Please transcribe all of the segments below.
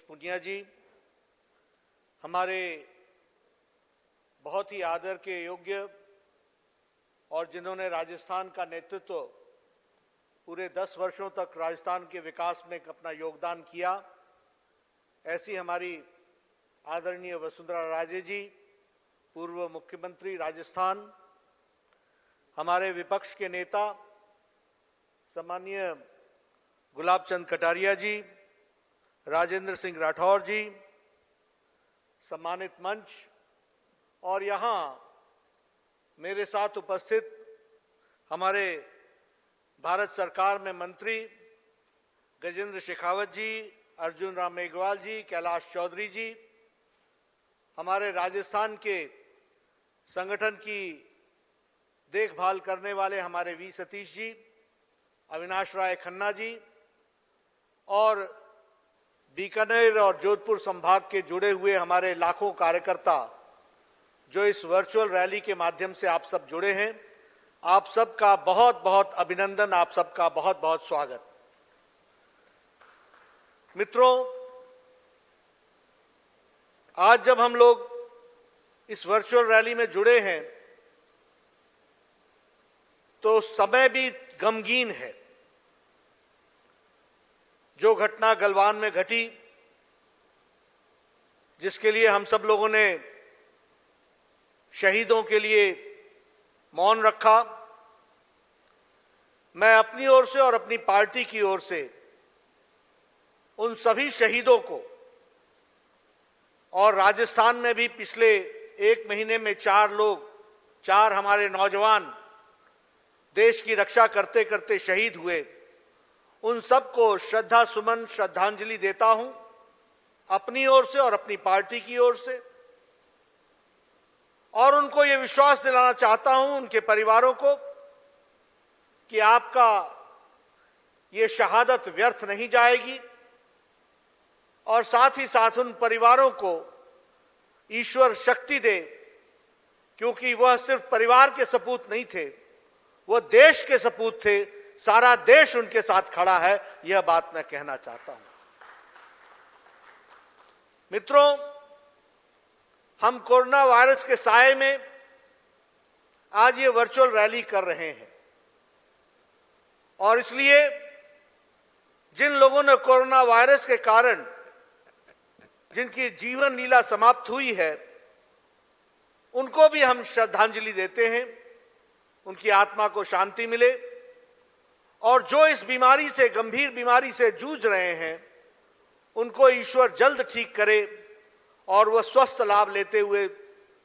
पुनिया जी, हमारे बहुत ही आदर के योग्य और जिन्होंने राजस्थान का नेतृत्व पूरे 10 वर्षों तक राजस्थान के विकास में अपना योगदान किया, ऐसी हमारी आदरणीय वसुंधरा राजे जी, पूर्व मुख्यमंत्री राजस्थान, हमारे विपक्ष के नेता सम्माननीय गुलाब चंद कटारिया जी, राजेंद्र सिंह राठौर जी, सम्मानित मंच और यहाँ मेरे साथ उपस्थित हमारे भारत सरकार में मंत्री गजेंद्र शेखावत जी, अर्जुन राम मेघवाल जी, कैलाश चौधरी जी, हमारे राजस्थान के संगठन की देखभाल करने वाले हमारे वी सतीश जी, अविनाश राय खन्ना जी और बीकानेर और जोधपुर संभाग के जुड़े हुए हमारे लाखों कार्यकर्ता जो इस वर्चुअल रैली के माध्यम से आप सब जुड़े हैं, आप सबका बहुत बहुत अभिनंदन, आप सबका बहुत बहुत स्वागत। मित्रों, आज जब हम लोग इस वर्चुअल रैली में जुड़े हैं तो समय भी गमगीन है। जो घटना गलवान में घटी, जिसके लिए हम सब लोगों ने शहीदों के लिए मौन रखा, मैं अपनी ओर से और अपनी पार्टी की ओर से उन सभी शहीदों को, और राजस्थान में भी पिछले 1 महीने में 4 हमारे नौजवान देश की रक्षा करते करते शहीद हुए, उन सबको श्रद्धा सुमन श्रद्धांजलि देता हूं अपनी ओर से और अपनी पार्टी की ओर से, और उनको ये विश्वास दिलाना चाहता हूं उनके परिवारों को कि आपका ये शहादत व्यर्थ नहीं जाएगी, और साथ ही साथ उन परिवारों को ईश्वर शक्ति दे, क्योंकि वह सिर्फ परिवार के सपूत नहीं थे, वह देश के सपूत थे। सारा देश उनके साथ खड़ा है, यह बात मैं कहना चाहता हूं। मित्रों, हम कोरोना वायरस के साए में आज ये वर्चुअल रैली कर रहे हैं, और इसलिए जिन लोगों ने कोरोना वायरस के कारण जिनकी जीवन लीला समाप्त हुई है, उनको भी हम श्रद्धांजलि देते हैं, उनकी आत्मा को शांति मिले, और जो इस बीमारी से, गंभीर बीमारी से जूझ रहे हैं, उनको ईश्वर जल्द ठीक करे और वह स्वस्थ लाभ लेते हुए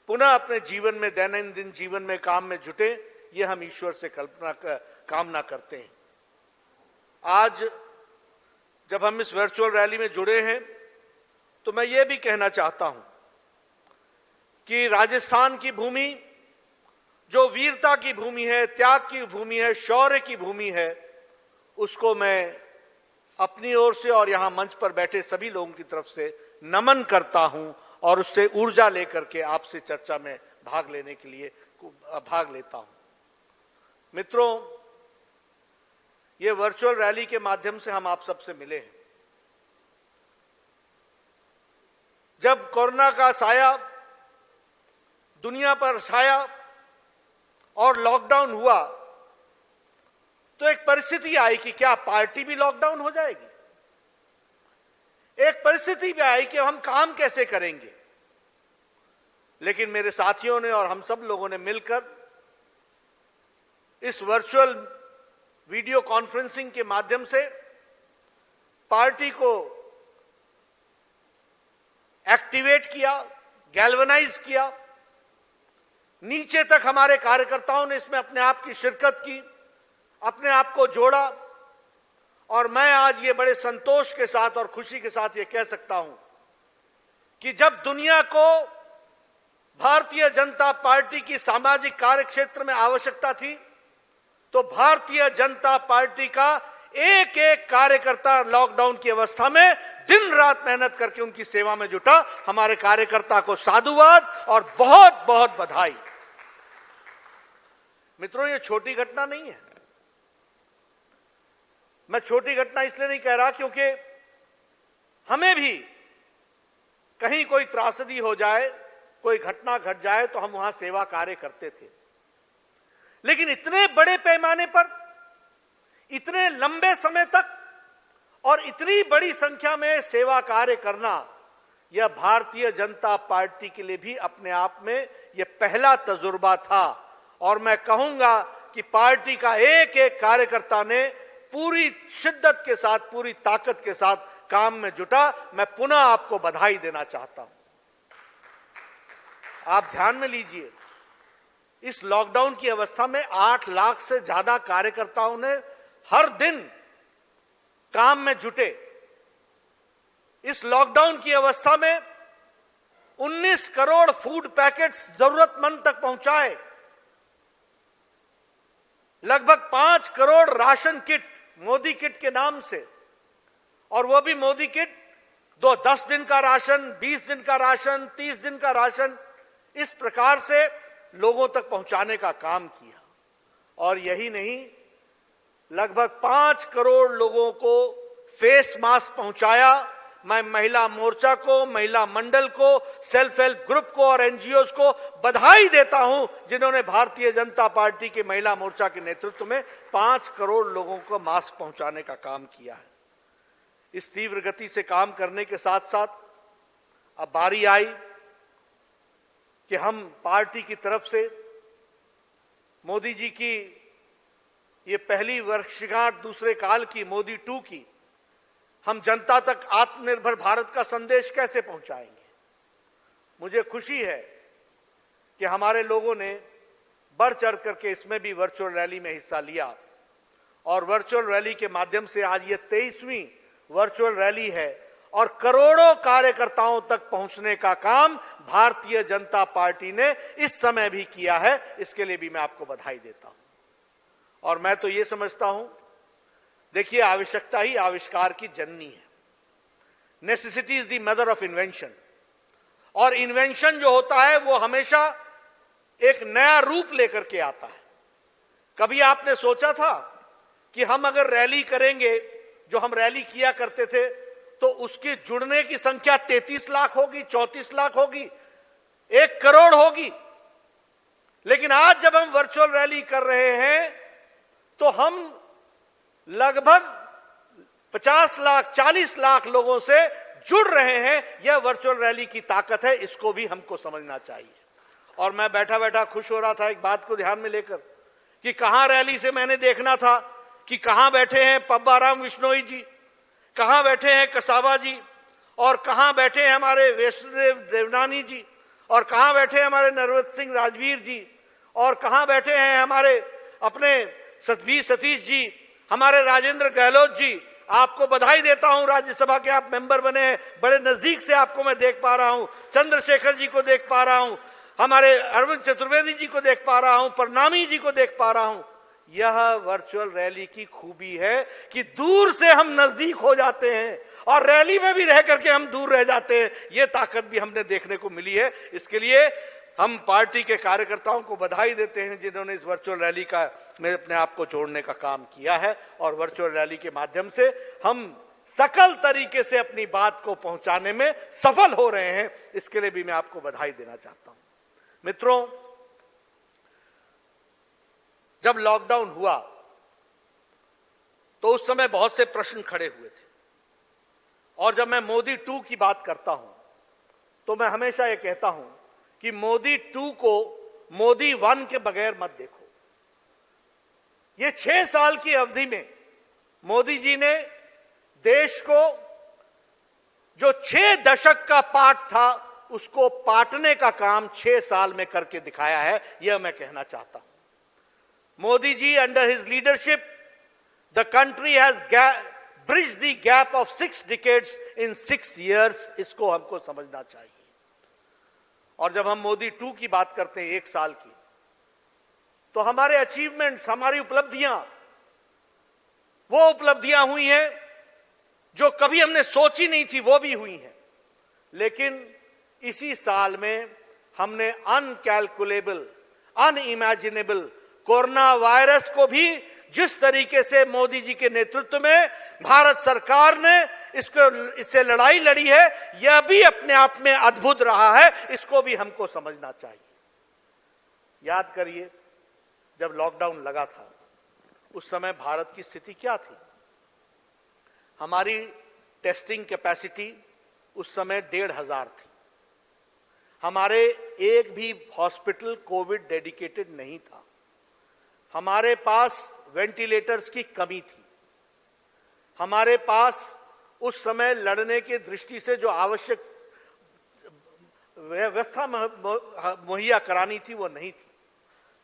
पुनः अपने जीवन में, दैनंदिन जीवन में काम में जुटे, ये हम ईश्वर से कामना करते हैं। आज जब हम इस वर्चुअल रैली में जुड़े हैं तो मैं ये भी कहना चाहता हूं कि राजस्थान की भूमि जो वीरता की भूमि है, त्याग की भूमि है, शौर्य की भूमि है, उसको मैं अपनी ओर से और यहां मंच पर बैठे सभी लोगों की तरफ से नमन करता हूं, और उससे ऊर्जा लेकर के आपसे चर्चा में भाग लेने के लिए भाग लेता हूं। मित्रों, ये वर्चुअल रैली के माध्यम से हम आप सबसे मिले हैं। जब कोरोना का साया दुनिया पर छाया और लॉकडाउन हुआ, तो एक परिस्थिति आई कि क्या पार्टी भी लॉकडाउन हो जाएगी? एक परिस्थिति भी आई कि हम काम कैसे करेंगे? लेकिन मेरे साथियों ने और हम सब लोगों ने मिलकर इस वर्चुअल वीडियो कॉन्फ्रेंसिंग के माध्यम से पार्टी को एक्टिवेट किया, गैल्वेनाइज किया। नीचे तक हमारे कार्यकर्ताओं ने इसमें अपने आप की शिरकत की, अपने आप को जोड़ा, और मैं आज ये बड़े संतोष के साथ और खुशी के साथ ये कह सकता हूं कि जब दुनिया को भारतीय जनता पार्टी की सामाजिक कार्य क्षेत्र में आवश्यकता थी, तो भारतीय जनता पार्टी का एक एक कार्यकर्ता लॉकडाउन की अवस्था में दिन रात मेहनत करके उनकी सेवा में जुटा। हमारे कार्यकर्ता को साधुवाद और बहुत बहुत बधाई। मित्रों, ये छोटी घटना नहीं है। मैं छोटी घटना इसलिए नहीं कह रहा क्योंकि हमें भी कहीं कोई त्रासदी हो जाए, कोई घटना घट जाए तो हम वहां सेवा कार्य करते थे। लेकिन इतने बड़े पैमाने पर, इतने लंबे समय तक और इतनी बड़ी संख्या में सेवा कार्य करना, यह भारतीय जनता पार्टी के लिए भी अपने आप में यह पहला तजुर्बा था। और मैं कहूंगा कि पार्टी का एक एक कार्यकर्ता ने पूरी शिद्दत के साथ, पूरी ताकत के साथ काम में जुटा। मैं पुनः आपको बधाई देना चाहता हूं। आप ध्यान में लीजिए, इस लॉकडाउन की अवस्था में 8 लाख से ज्यादा कार्यकर्ताओं ने हर दिन काम में जुटे। इस लॉकडाउन की अवस्था में 19 करोड़ फूड पैकेट्स जरूरतमंद तक पहुंचाए, लगभग 5 crore ration kit Modi kit के नाम से, और वो भी मोदी किट 10 दिन का राशन, 20 दिन का राशन, 30 दिन का राशन, इस प्रकार से लोगों तक पहुंचाने का काम किया। और यही नहीं, लगभग 5 करोड़ लोगों को फेस मास्क पहुंचाया। मैं महिला मोर्चा को, महिला मंडल को, सेल्फ हेल्प ग्रुप को और एनजीओज को बधाई देता हूं, जिन्होंने भारतीय जनता पार्टी के महिला मोर्चा के नेतृत्व में 5 करोड़ लोगों को मास्क पहुंचाने का काम किया है। इस तीव्र गति से काम करने के साथ साथ अब बारी आई कि हम पार्टी की तरफ से मोदी जी की ये पहली वर्षगांठ, दूसरे काल की, मोदी 2 की, हम जनता तक आत्मनिर्भर भारत का संदेश कैसे पहुंचाएंगे। मुझे खुशी है कि हमारे लोगों ने बढ़ चढ़ करके इसमें भी वर्चुअल रैली में हिस्सा लिया, और वर्चुअल रैली के माध्यम से आज ये 23वीं वर्चुअल रैली है, और करोड़ों कार्यकर्ताओं तक पहुंचने का काम भारतीय जनता पार्टी ने इस समय भी किया है। इसके लिए भी मैं आपको बधाई देता हूं। और मैं तो ये समझता हूं, देखिए, आवश्यकता ही आविष्कार की जननी है। Necessity is the mother of invention. और इन्वेंशन जो होता है वो हमेशा एक नया रूप लेकर के आता है। कभी आपने सोचा था कि हम अगर रैली करेंगे, जो हम रैली किया करते थे, तो उसके जुड़ने की संख्या 33 लाख होगी, 34 लाख होगी, 1 करोड़ होगी। लेकिन आज जब हम वर्चुअल रैली कर रहे हैं तो हम लगभग 50 लाख, 40 लाख लोगों से जुड़ रहे हैं। यह वर्चुअल रैली की ताकत है, इसको भी हमको समझना चाहिए। और मैं बैठा बैठा खुश हो रहा था एक बात को ध्यान में लेकर कि कहां रैली से मैंने देखना था कि कहां बैठे हैं पब्बाराम विश्नोई जी, कहां बैठे हैं कसाबा जी, और कहां बैठे हैं हमारे वैष्णोदेव देवनानी जी, और कहां बैठे हैं हमारे नरवत सिंह राजवीर जी, और कहां बैठे हैं हमारे अपने सतवी सतीश जी, हमारे राजेंद्र गहलोत जी। आपको बधाई देता हूं, राज्यसभा के आप मेंबर बने हैं, बड़े नजदीक से आपको मैं देख पा रहा हूं। चंद्रशेखर जी को देख पा रहा हूं, हमारे अरविंद चतुर्वेदी जी को देख पा रहा हूं, प्रणामी जी को देख पा रहा हूं। यह वर्चुअल रैली की खूबी है कि दूर से हम नजदीक हो जाते हैं और रैली में भी रह करके हम दूर रह जाते हैं। यह ताकत भी हमने देखने को मिली है। इसके लिए हम पार्टी के कार्यकर्ताओं को बधाई देते हैं, जिन्होंने इस वर्चुअल रैली का में अपने आप को जोड़ने का काम किया है। और वर्चुअल रैली के माध्यम से हम सकल तरीके से अपनी बात को पहुंचाने में सफल हो रहे हैं। इसके लिए भी मैं आपको बधाई देना चाहता हूं। मित्रों, जब लॉकडाउन हुआ तो उस समय बहुत से प्रश्न खड़े हुए थे, और जब मैं मोदी 2 की बात करता हूं तो मैं हमेशा यह कहता हूं कि मोदी 2 को मोदी 1 के बगैर मत देखो। ये 6 साल की अवधि में मोदी जी ने देश को जो 6 दशक का पाठ था उसको पाटने का काम 6 साल में करके दिखाया है, यह मैं कहना चाहता हूं। Modi ji, under his leadership, the country has bridged the gap of 6 decades in 6 years। इसको हमको समझना चाहिए। और जब हम मोदी 2 की बात करते हैं 1 साल की, तो हमारे अचीवमेंट्स, हमारी उपलब्धियां, वो उपलब्धियां हुई हैं जो कभी हमने सोची नहीं थी, वो भी हुई हैं। लेकिन इसी साल में हमने अनकैलकुलेबल, अनइमेजिनेबल कोरोना वायरस को भी जिस तरीके से मोदी जी के नेतृत्व में भारत सरकार ने इससे लड़ाई लड़ी है, यह भी अपने आप में अद्भुत रहा है, इसको भी हमको समझना चाहिए। याद करिए, जब लॉकडाउन लगा था उस समय भारत की स्थिति क्या थी? हमारी टेस्टिंग कैपेसिटी उस समय 1,500 थी। हमारे एक भी हॉस्पिटल कोविड डेडिकेटेड नहीं था। हमारे पास वेंटिलेटर्स की कमी थी। हमारे पास उस समय लड़ने की दृष्टि से जो आवश्यक व्यवस्था मुहैया करानी थी वो नहीं थी।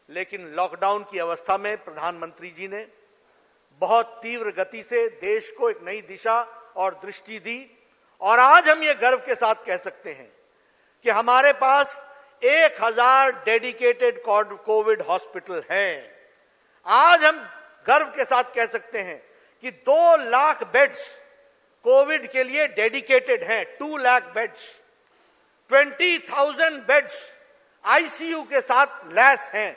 लेकिन लॉकडाउन की अवस्था में प्रधानमंत्री जी ने बहुत तीव्र गति से देश को एक नई दिशा और दृष्टि दी, और आज हम ये गर्व के साथ कह सकते हैं कि हमारे पास 1,000 डेडिकेटेड कोविड हॉस्पिटल हैं। आज हम गर्व के साथ कह सकते हैं कि 2 लाख बेड्स कोविड के लिए डेडिकेटेड हैं, 2 लाख बेड्स, 20,000 बेड्स आईसीयू के साथ लैस हैं,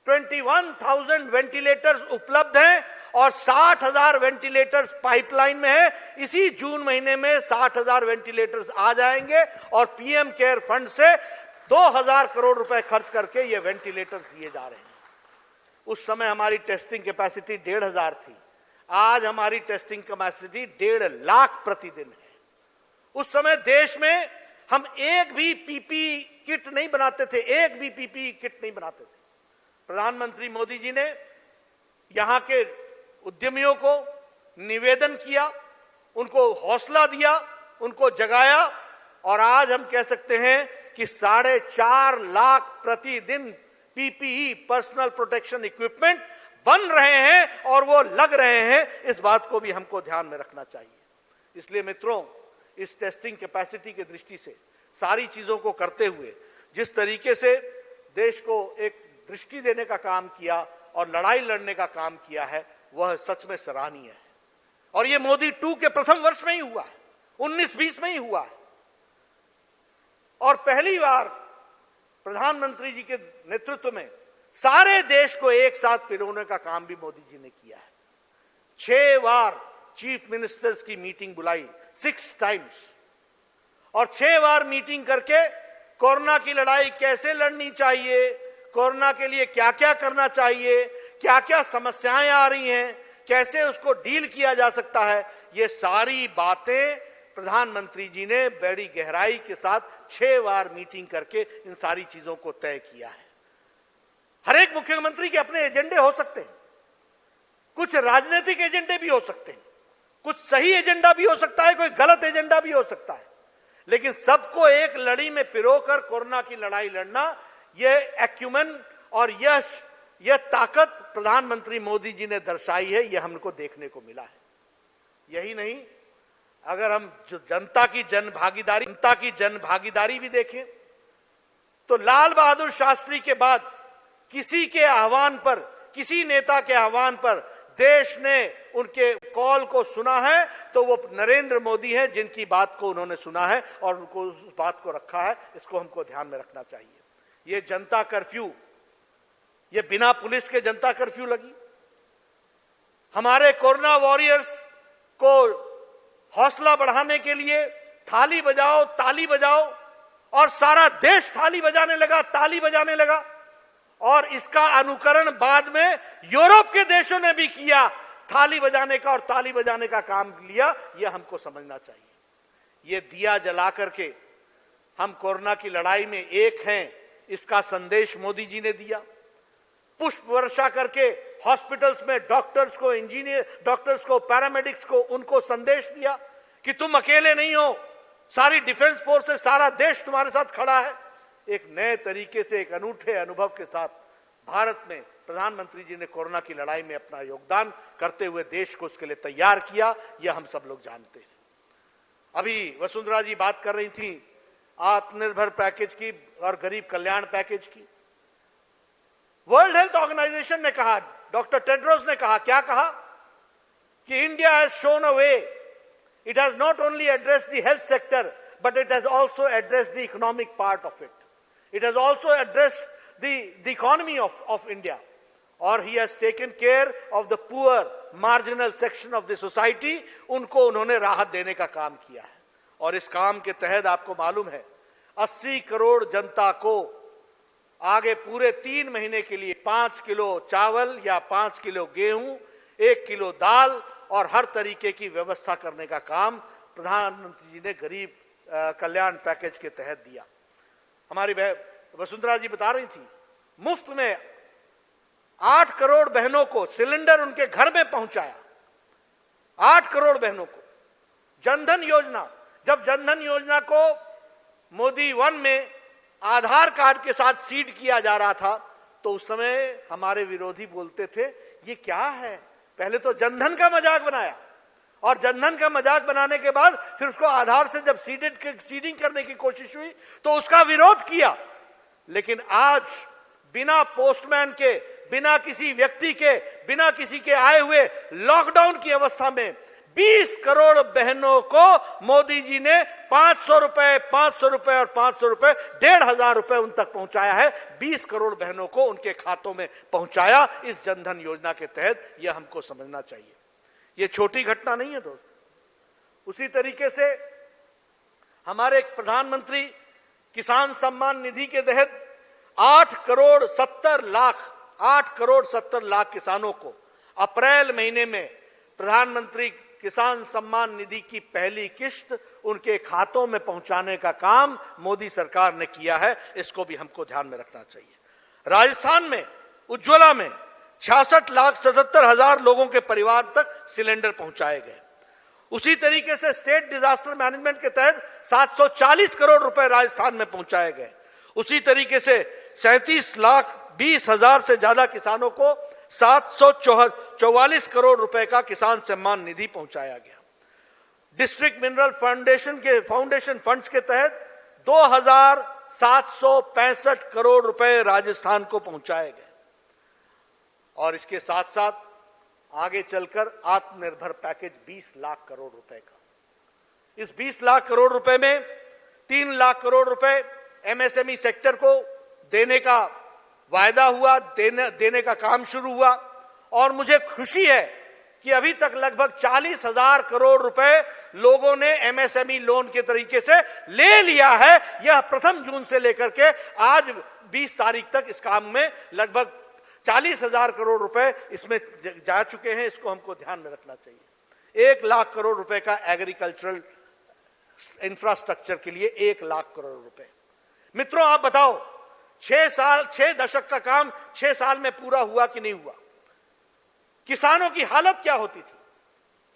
21,000 वेंटिलेटर्स उपलब्ध हैं और 60,000 वेंटिलेटर्स पाइपलाइन में है। इसी जून महीने में 60,000 वेंटिलेटर्स आ जाएंगे और पीएम केयर फंड से 2,000 करोड़ रुपए खर्च करके ये वेंटिलेटर्स दिए जा रहे हैं। उस समय हमारी टेस्टिंग कैपेसिटी 1,500 थी। आज हमारी टेस्टिंग कैपेसिटी 1.5 लाख प्रतिदिन है। उस समय देश में हम एक भी पीपीई किट नहीं बनाते थे, एक भी पीपीई किट नहीं बनाते थे। प्रधानमंत्री मोदी जी ने यहां के उद्यमियों को निवेदन किया, उनको हौसला दिया, उनको जगाया, और आज हम कह सकते हैं कि 4.5 लाख प्रतिदिन पीपीई पर्सनल प्रोटेक्शन इक्विपमेंट बन रहे हैं और वो लग रहे हैं। इस बात को भी हमको ध्यान में रखना चाहिए। इसलिए मित्रों, इस टेस्टिंग कैपेसिटी की दृष्टि से सारी चीजों को करते हुए जिस तरीके से देश को एक दृष्टि देने का काम किया और लड़ाई लड़ने का काम किया है, वह सच में सराहनीय है। और ये मोदी 2 के प्रथम वर्ष में ही हुआ है, 19-20 में ही हुआ है। और पहली बार प्रधानमंत्री जी के नेतृत्व में सारे देश को एक साथ पिरोने का काम भी मोदी जी ने किया है। 6 बार चीफ मिनिस्टर्स की मीटिंग बुलाई, 6 टाइम्स, और 6 बार मीटिंग करके कोरोना की लड़ाई कैसे लड़नी चाहिए, कोरोना के लिए क्या क्या करना चाहिए, क्या क्या समस्याएं आ रही हैं, कैसे उसको डील किया जा सकता है, ये सारी बातें प्रधानमंत्री जी ने बड़ी गहराई के साथ 6 बार मीटिंग करके इन सारी चीजों को तय किया है। हर एक मुख्यमंत्री के अपने एजेंडे हो सकते हैं, कुछ राजनीतिक एजेंडे भी हो सकते हैं, कुछ सही एजेंडा भी हो सकता है, कोई गलत एजेंडा भी हो सकता है, लेकिन सबको एक लड़ी में पिरोकर कोरोना की लड़ाई लड़ना, यह एक्यूमेन और यह ताकत प्रधानमंत्री मोदी जी ने दर्शाई है, यह हमको देखने को मिला है। यही नहीं, अगर हम जनता की जन भागीदारी भी देखें तो लाल बहादुर शास्त्री के बाद किसी के आह्वान पर, किसी नेता के आह्वान पर देश ने उनके कॉल को सुना है तो वो नरेंद्र मोदी हैं, जिनकी बात को उन्होंने सुना है और उनको उस बात को रखा है। इसको हमको ध्यान में रखना चाहिए। ये जनता कर्फ्यू, ये बिना पुलिस के जनता कर्फ्यू लगी। हमारे कोरोना वॉरियर्स को हौसला बढ़ाने के लिए थाली बजाओ, ताली बजाओ, और सारा देश थाली बजाने लगा, ताली बजाने लगा, और इसका अनुकरण बाद में यूरोप के देशों ने भी किया, थाली बजाने का और ताली बजाने का काम लिया। यह हमको समझना चाहिए। ये दिया जला करके हम कोरोना की लड़ाई में एक हैं, इसका संदेश मोदी जी ने दिया। पुष्प वर्षा करके हॉस्पिटल्स में डॉक्टर्स को, इंजीनियर डॉक्टर्स को, पैरामेडिक्स को, उनको संदेश दिया कि तुम अकेले नहीं हो, सारी डिफेंस फोर्सेस, सारा देश तुम्हारे साथ खड़ा है। एक नए तरीके से, एक अनूठे अनुभव के साथ भारत में प्रधानमंत्री जी ने कोरोना की लड़ाई में अपना योगदान करते हुए देश को उसके लिए तैयार किया, यह हम सब लोग जानते हैं। अभी वसुंधरा जी बात कर रही थी आत्मनिर्भर पैकेज की और गरीब कल्याण पैकेज की। वर्ल्ड हेल्थ ऑर्गेनाइजेशन ने कहा, डॉक्टर टेड्रोस ने कहा, क्या कहा कि India has shown a way, it has not only addressed the health sector but it has also addressed the economic part of it. It has also addressed the economy of India. और he has taken care of the poor marginal section of the society, उनको उन्होंने राहत देने का काम किया है। और इस काम के तहत आपको मालूम है 80 करोड़ जनता को आगे पूरे 3 महीने के लिए 5 किलो चावल या 5 किलो गेहूं, 1 किलो दाल और हर तरीके की व्यवस्था करने का काम प्रधानमंत्री जी ने गरीब कल्याण पैकेज के तहत दिया। हमारी वसुंधरा जी बता रही थी, मुफ्त में 8 करोड़ बहनों को सिलेंडर उनके घर में पहुंचाया। 8 करोड़ बहनों को। जनधन योजना, जब जनधन योजना को मोदी 1 में आधार कार्ड के साथ सीड किया जा रहा था, तो उस समय हमारे विरोधी बोलते थे ये क्या है, पहले तो जनधन का मजाक बनाया और जनधन का मजाक बनाने के बाद फिर उसको आधार से जब सीडिंग करने की कोशिश हुई तो उसका विरोध किया। लेकिन आज बिना पोस्टमैन के, बिना किसी व्यक्ति के, बिना किसी के आए हुए लॉकडाउन की अवस्था में 20 करोड़ बहनों को मोदी जी ने 500 रुपए, 500 रुपए और 500 रुपए, 1,500 रुपए उन तक पहुंचाया है। 20 करोड़ बहनों को उनके खातों में पहुंचाया इस जनधन योजना के तहत। यह हमको समझना चाहिए, यह छोटी घटना नहीं है दोस्त। उसी तरीके से हमारे प्रधानमंत्री किसान सम्मान निधि के तहत 8 करोड़ 70 लाख किसानों को अप्रैल महीने में प्रधानमंत्री किसान सम्मान निधि की पहली किस्त उनके खातों में पहुंचाने का काम मोदी सरकार ने किया है। इसको भी हमको ध्यान में रखना चाहिए। राजस्थान में उज्ज्वला में 66,77,000 लोगों के परिवार तक सिलेंडर पहुंचाए गए। उसी तरीके से स्टेट डिजास्टर मैनेजमेंट के तहत 740 करोड़ रुपए राजस्थान में पहुंचाए गए। उसी तरीके से 37,20,000 से ज्यादा किसानों को 744 करोड़ रुपए का किसान सम्मान निधि पहुंचाया गया। डिस्ट्रिक्ट मिनरल फाउंडेशन फंड्स के तहत 2,765 करोड़ रुपए राजस्थान को पहुंचाए गए। और इसके साथ साथ आगे चलकर आत्मनिर्भर पैकेज 20 लाख करोड़ रुपए का। इस 20 लाख करोड़ रुपए में 3 लाख करोड़ रुपए एमएसएमई सेक्टर को देने का वायदा हुआ, देने का काम शुरू हुआ। और मुझे खुशी है कि अभी तक लगभग 40,000 करोड़ रुपए लोगों ने एमएसएमई लोन के तरीके से ले लिया है। यह प्रथम जून से लेकर के आज 20 तारीख तक इस काम में लगभग 40,000 करोड़ रुपए इसमें जा चुके हैं। इसको हमको ध्यान में रखना चाहिए। 1 लाख करोड़ रुपए का एग्रीकल्चरल इंफ्रास्ट्रक्चर के लिए 1 लाख करोड़ रुपए। मित्रों, आप बताओ 6 दशक का काम 6 साल में पूरा हुआ कि नहीं हुआ? किसानों की हालत क्या होती थी?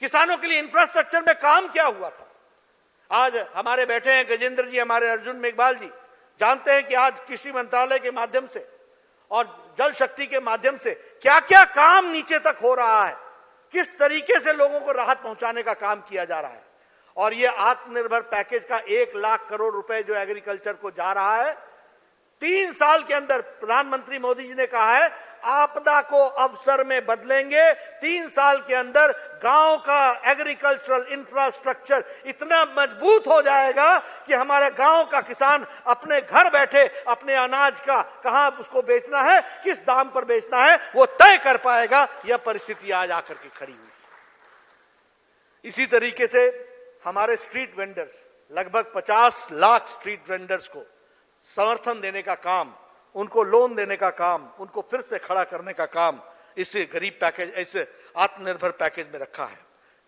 किसानों के लिए इंफ्रास्ट्रक्चर में काम क्या हुआ था? आज हमारे बैठे हैं गजेंद्र जी, हमारे अर्जुन मेघवाल जी, जानते हैं कि आज कृषि मंत्रालय के माध्यम से और जल शक्ति के माध्यम से क्या क्या काम नीचे तक हो रहा है, किस तरीके से लोगों को राहत पहुंचाने का काम किया जा रहा है। और ये आत्मनिर्भर पैकेज का 1 लाख करोड़ रुपए जो एग्रीकल्चर को जा रहा है, 3 साल के अंदर प्रधानमंत्री मोदी जी ने कहा है आपदा को अवसर में बदलेंगे। 3 साल के अंदर गांव का एग्रीकल्चरल इंफ्रास्ट्रक्चर इतना मजबूत हो जाएगा कि हमारे गांव का किसान अपने घर बैठे अपने अनाज का कहां उसको बेचना है, किस दाम पर बेचना है, वो तय कर पाएगा। यह परिस्थिति आज आकर के खड़ी हुई। इसी तरीके से हमारे स्ट्रीट वेंडर्स, लगभग 50 लाख स्ट्रीट वेंडर्स को समर्थन देने का काम, उनको लोन देने का काम, उनको फिर से खड़ा करने का काम इस गरीब पैकेज, इस आत्मनिर्भर पैकेज में रखा है।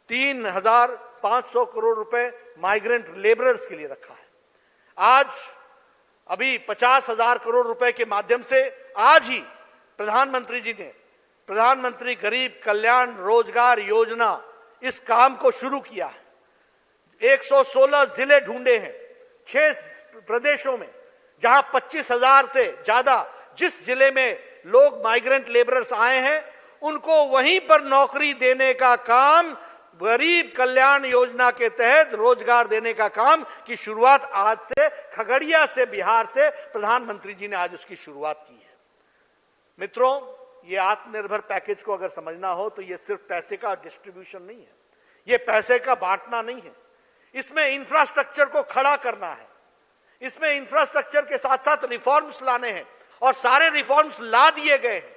3,500 करोड़ रुपए माइग्रेंट लेबरर्स के लिए रखा है। आज अभी 50,000 करोड़ रुपए के माध्यम से आज ही प्रधानमंत्री जी ने प्रधानमंत्री गरीब कल्याण रोजगार योजना इस काम को शुरू किया है। 116 जिले ढूंढे हैं 6 प्रदेशों में, जहां 25,000 से ज्यादा जिस जिले में लोग माइग्रेंट लेबरर्स आए हैं उनको वहीं पर नौकरी देने का काम, गरीब कल्याण योजना के तहत रोजगार देने का काम की शुरुआत आज से खगड़िया से, बिहार से प्रधानमंत्री जी ने आज उसकी शुरुआत की है। मित्रों, ये आत्मनिर्भर पैकेज को अगर समझना हो तो ये सिर्फ पैसे का डिस्ट्रीब्यूशन नहीं है, ये पैसे का बांटना नहीं है। इसमें इंफ्रास्ट्रक्चर को खड़ा करना है, इसमें इंफ्रास्ट्रक्चर के साथ साथ रिफॉर्म्स लाने हैं और सारे रिफॉर्म्स ला दिए गए हैं।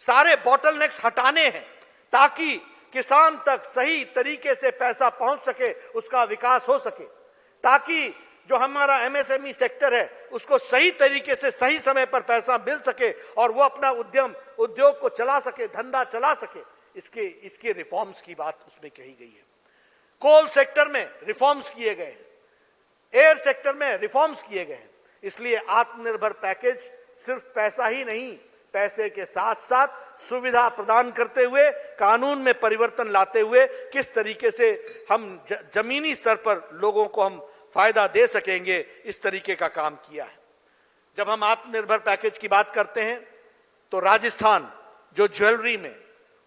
सारे बॉटलनेक्स हटाने हैं ताकि किसान तक सही तरीके से पैसा पहुंच सके, उसका विकास हो सके, ताकि जो हमारा एमएसएमई सेक्टर है उसको सही तरीके से सही समय पर पैसा मिल सके और वो अपना उद्योग को चला सके, धंधा चला सके। इसके रिफॉर्म्स की बात उसमें कही गई है। कोल सेक्टर में रिफॉर्म्स किए गए हैं, एयर सेक्टर में रिफॉर्म्स किए गए हैं। इसलिए आत्मनिर्भर पैकेज सिर्फ पैसा ही नहीं, पैसे के साथ साथ सुविधा प्रदान करते हुए, कानून में परिवर्तन लाते हुए किस तरीके से हम जमीनी स्तर पर लोगों को हम फायदा दे सकेंगे, इस तरीके का काम किया है। जब हम आत्मनिर्भर पैकेज की बात करते हैं तो राजस्थान जो ज्वेलरी में,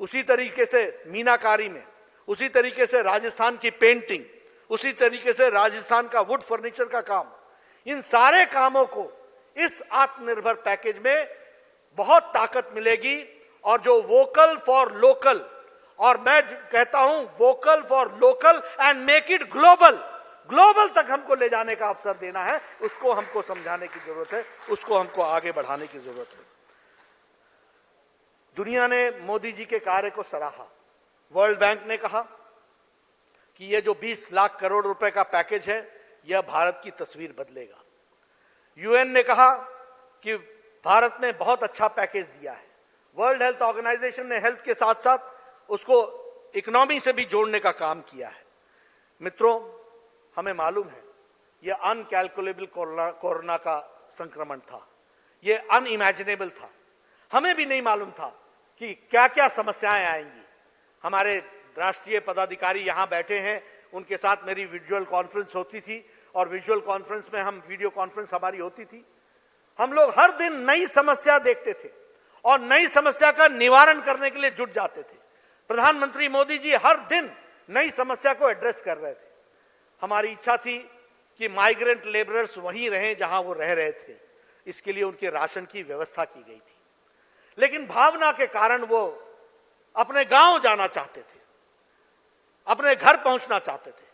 उसी तरीके से मीनाकारी में, उसी तरीके से राजस्थान की पेंटिंग, उसी तरीके से राजस्थान का वुड फर्नीचर का काम, इन सारे कामों को इस आत्मनिर्भर पैकेज में बहुत ताकत मिलेगी। और जो वोकल फॉर लोकल, और मैं कहता हूं vocal for local and make it global, global तक हमको ले जाने का अवसर देना है, उसको हमको समझाने की जरूरत है, उसको हमको आगे बढ़ाने की जरूरत है। दुनिया ने मोदी जी के कार्य को सराहा। वर्ल्ड बैंक ने कहा कि यह जो 20 लाख करोड़ रुपए का पैकेज है यह भारत की तस्वीर बदलेगा। यूएन ने कहा कि भारत ने बहुत अच्छा पैकेज दिया है। वर्ल्ड हेल्थ ऑर्गेनाइजेशन ने हेल्थ के साथ साथ उसको इकोनॉमी से भी जोड़ने का काम किया है। मित्रों, हमें मालूम है यह अनकैलकुलेबल कोरोना का संक्रमण था, यह अनइमेजिनेबल था। हमें भी नहीं मालूम था कि क्या क्या समस्याएं आएंगी। हमारे राष्ट्रीय पदाधिकारी यहां बैठे हैं, उनके साथ मेरी विजुअल कॉन्फ्रेंस होती थी और विजुअल कॉन्फ्रेंस में हम वीडियो कॉन्फ्रेंस हमारी होती थी। हम लोग हर दिन नई समस्या देखते थे और नई समस्या का निवारण करने के लिए जुट जाते थे। प्रधानमंत्री मोदी जी हर दिन नई समस्या को एड्रेस कर रहे थे। हमारी इच्छा थी कि माइग्रेंट लेबरर्स वहीं रहें जहां वो रह रहे थे, इसके लिए उनके राशन की व्यवस्था की गई थी। लेकिन भावना के कारण वो अपने गांव जाना चाहते थे, अपने घर पहुंचना चाहते थे।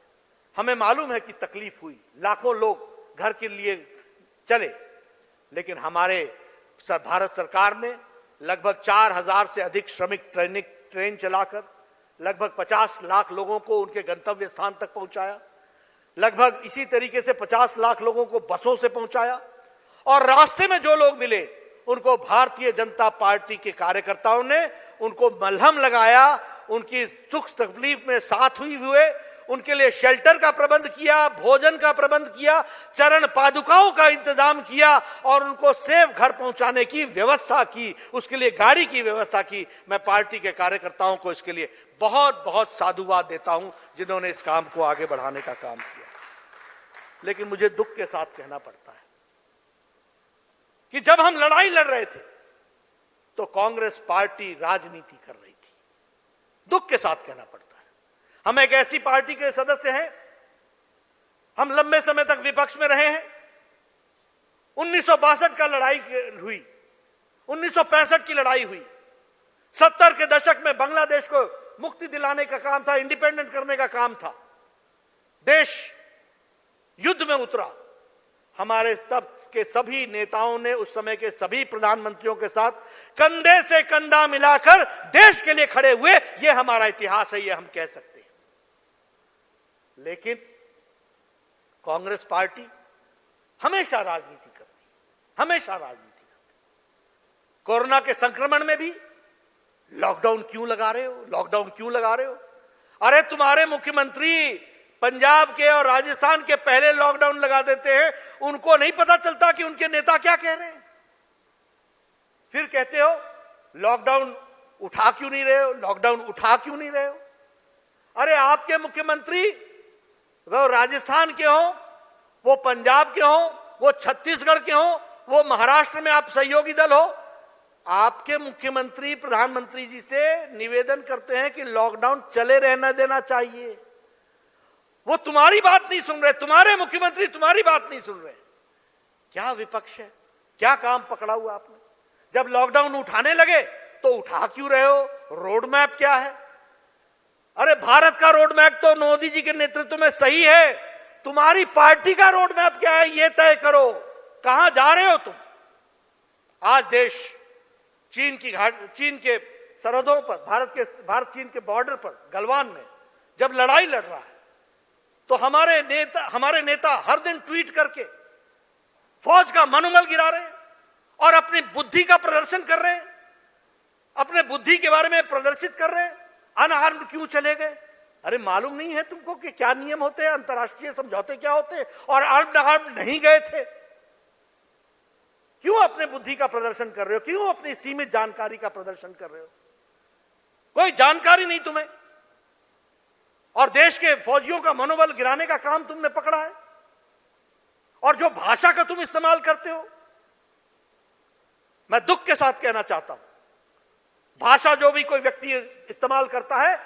हमें मालूम है कि तकलीफ हुई, लाखों लोग घर के लिए चले, लेकिन हमारे भारत सरकार ने लगभग 4000 से अधिक श्रमिक ट्रेन चलाकर लगभग 50 लाख लोगों को उनके गंतव्य स्थान तक पहुंचाया। लगभग इसी तरीके से 50 लाख लोगों को बसों से पहुंचाया और रास्ते में जो लोग मिले उनको भारतीय जनता पार्टी के कार्यकर्ताओं ने उनको मलहम लगाया, उनकी सुख तकलीफ में साथ हुए, उनके लिए शेल्टर का प्रबंध किया, भोजन का प्रबंध किया, चरण पादुकाओं का इंतजाम किया और उनको सेफ घर पहुंचाने की व्यवस्था की, उसके लिए गाड़ी की व्यवस्था की। मैं पार्टी के कार्यकर्ताओं को इसके लिए बहुत बहुत साधुवाद देता हूं जिन्होंने इस काम को आगे बढ़ाने का काम किया। लेकिन मुझे दुख के साथ कहना पड़ता है कि जब हम लड़ाई लड़ रहे थे तो कांग्रेस पार्टी राजनीति कर रही थी। दुख के साथ कहना पड़ता है। हम एक ऐसी पार्टी के सदस्य हैं, हम लंबे समय तक विपक्ष में रहे हैं। 1962 का लड़ाई हुई, 1965 की लड़ाई हुई, 70 के दशक में बांग्लादेश को मुक्ति दिलाने का काम था, इंडिपेंडेंट करने का काम था। देश युद्ध में उतरा। हमारे तब के सभी नेताओं ने उस समय के सभी प्रधानमंत्रियों के साथ कंधे से कंधा मिलाकर देश के लिए खड़े हुए। यह हमारा इतिहास है, यह हम कह सकते हैं। लेकिन कांग्रेस पार्टी हमेशा राजनीति करती, हमेशा राजनीति करती। कोरोना के संक्रमण में भी लॉकडाउन क्यों लगा रहे हो, लॉकडाउन क्यों लगा रहे हो? अरे तुम्हारे मुख्यमंत्री पंजाब के और राजस्थान के पहले लॉकडाउन लगा देते हैं, उनको नहीं पता चलता कि उनके नेता क्या कह रहे हैं। फिर कहते हो लॉकडाउन उठा क्यों नहीं रहे हो, लॉकडाउन उठा क्यों नहीं रहे हो? अरे आपके मुख्यमंत्री वो राजस्थान के हो, वो पंजाब के हो, वो छत्तीसगढ़ के हो, वो महाराष्ट्र में आप सहयोगी दल हो, आपके मुख्यमंत्री प्रधानमंत्री जी से निवेदन करते हैं कि लॉकडाउन चले रहना देना चाहिए। वो तुम्हारी बात नहीं सुन रहे, तुम्हारे मुख्यमंत्री तुम्हारी बात नहीं सुन रहे। क्या विपक्ष है, क्या काम पकड़ा हुआ आपने? जब लॉकडाउन उठाने लगे तो उठा क्यों रहे हो? रोड मैप क्या है? अरे भारत का रोड मैप तो मोदी जी के नेतृत्व में सही है, तुम्हारी पार्टी का रोड मैप क्या है ये तय करो। कहां जा रहे हो तुम? आज देश चीन के सरहदों पर, भारत चीन के बॉर्डर पर गलवान में जब लड़ाई लड़ रहा है, तो हमारे नेता हर दिन ट्वीट करके फौज का मनोबल गिरा रहे हैं और अपनी बुद्धि का प्रदर्शन कर रहे हैं, अपने बुद्धि के बारे में प्रदर्शित कर रहे हैं। अनआर्म्ड क्यों चले गए? अरे मालूम नहीं है तुमको कि क्या नियम होते हैं, अंतर्राष्ट्रीय समझौते क्या होते हैं? और आर्म्ड नहीं गए थे, क्यों अपने बुद्धि का प्रदर्शन कर रहे हो? क्यों अपनी सीमित जानकारी का प्रदर्शन कर रहे हो? कोई जानकारी नहीं तुम्हें, और देश के फौजियों का मनोबल गिराने का काम तुमने पकड़ा है। और जो भाषा का तुम इस्तेमाल करते हो, मैं दुख के साथ कहना चाहता हूं, भाषा जो भी कोई व्यक्ति इस्तेमाल करता है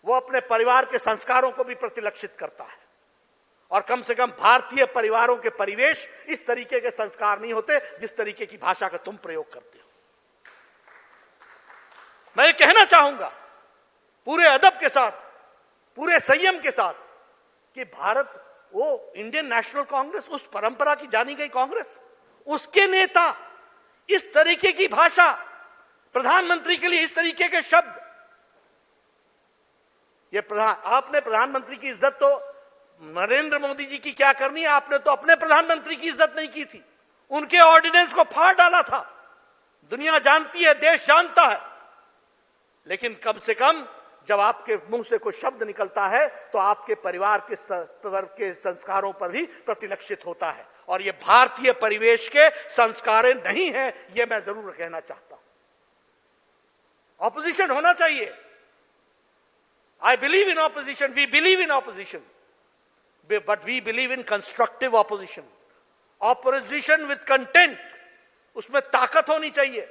वो अपने परिवार के संस्कारों को भी प्रतिलक्षित करता है। और कम से कम भारतीय परिवारों के परिवेश इस तरीके के संस्कार नहीं होते जिस तरीके की भाषा का तुम प्रयोग करते हो। मैं ये कहना चाहूंगा पूरे अदब के साथ, पूरे संयम के साथ, कि भारत, वो इंडियन नेशनल कांग्रेस, उस परंपरा की जानी गई कांग्रेस, उसके नेता इस तरीके की भाषा, प्रधानमंत्री के लिए इस तरीके के शब्द, आपने प्रधानमंत्री की इज्जत तो नरेंद्र मोदी जी की क्या करनी है, आपने तो अपने प्रधानमंत्री की इज्जत नहीं की थी, उनके ऑर्डिनेंस को फाड़ डाला था। दुनिया जानती है, देश जानता है, लेकिन कम से कम जब आपके मुंह से कोई शब्द निकलता है तो आपके परिवार के संस्कारों पर भी प्रतिलक्षित होता है, और ये भारतीय परिवेश के संस्कार नहीं है, ये मैं जरूर कहना चाहता हूं। ऑपोजिशन होना चाहिए। I believe in opposition, we believe in opposition, but we believe in constructive opposition. Opposition with content, उसमें ताकत होनी चाहिए,